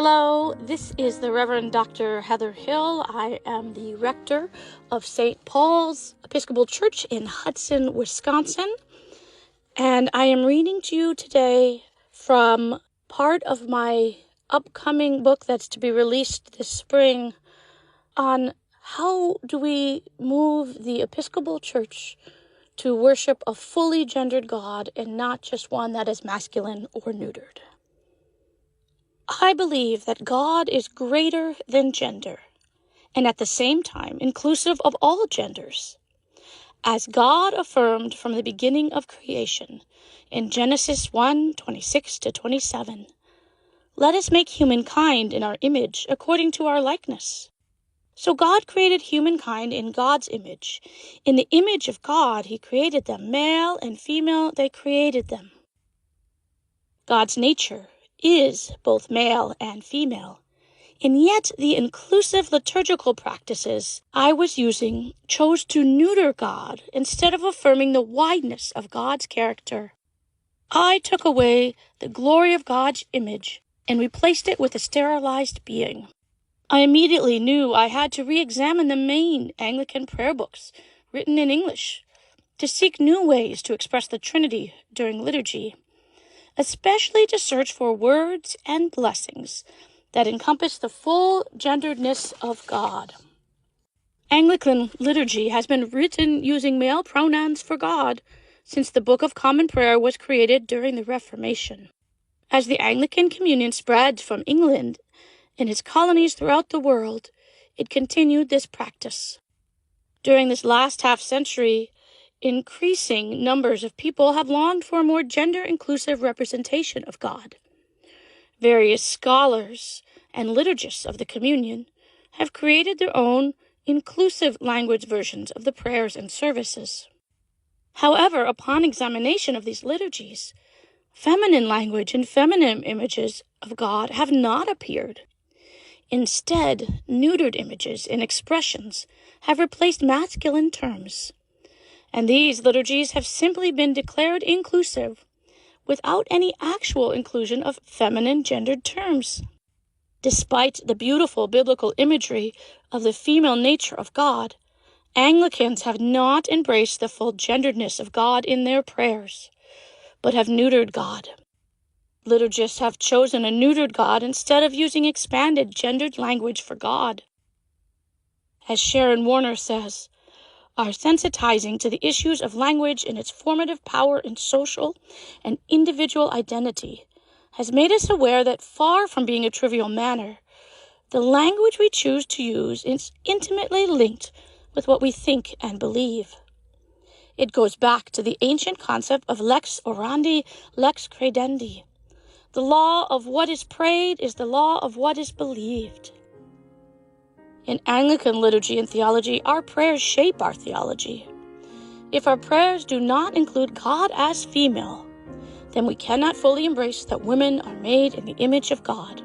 Hello, this is the Reverend Dr. Heather Hill. I am the Rector of St. Paul's Episcopal Church in Hudson, Wisconsin. And I am reading to you today from part of my upcoming book that's to be released this spring on how do we move the Episcopal Church to worship a fully gendered God and not just one that is masculine or neutered. I believe that God is greater than gender, and at the same time inclusive of all genders. As God affirmed from the beginning of creation in Genesis 1:26-27, let us make humankind in our image according to our likeness. So God created humankind in God's image. In the image of God, he created them. Male and female, they created them. God's nature is both male and female, and yet the inclusive liturgical practices I was using chose to neuter God instead of affirming the wideness of God's character. I took away the glory of God's image and replaced it with a sterilized being. I immediately knew I had to re-examine the main Anglican prayer books written in English to seek new ways to express the Trinity during liturgy, especially to search for words and blessings that encompass the full genderedness of God. Anglican liturgy has been written using male pronouns for God since the Book of Common Prayer was created during the Reformation. As the Anglican Communion spread from England and its colonies throughout the world, it continued this practice. During this last half-century, increasing numbers of people have longed for a more gender-inclusive representation of God. Various scholars and liturgists of the communion have created their own inclusive language versions of the prayers and services. However, upon examination of these liturgies, feminine language and feminine images of God have not appeared. Instead, neutered images and expressions have replaced masculine terms. And these liturgies have simply been declared inclusive without any actual inclusion of feminine gendered terms. Despite the beautiful biblical imagery of the female nature of God, Anglicans have not embraced the full genderedness of God in their prayers, but have neutered God. Liturgists have chosen a neutered God instead of using expanded gendered language for God. As Sharon Warner says, our sensitizing to the issues of language and its formative power in social and individual identity has made us aware that far from being a trivial matter, the language we choose to use is intimately linked with what we think and believe. It goes back to the ancient concept of lex orandi, lex credendi. The law of what is prayed is the law of what is believed. In Anglican liturgy and theology, our prayers shape our theology. If our prayers do not include God as female, then we cannot fully embrace that women are made in the image of God.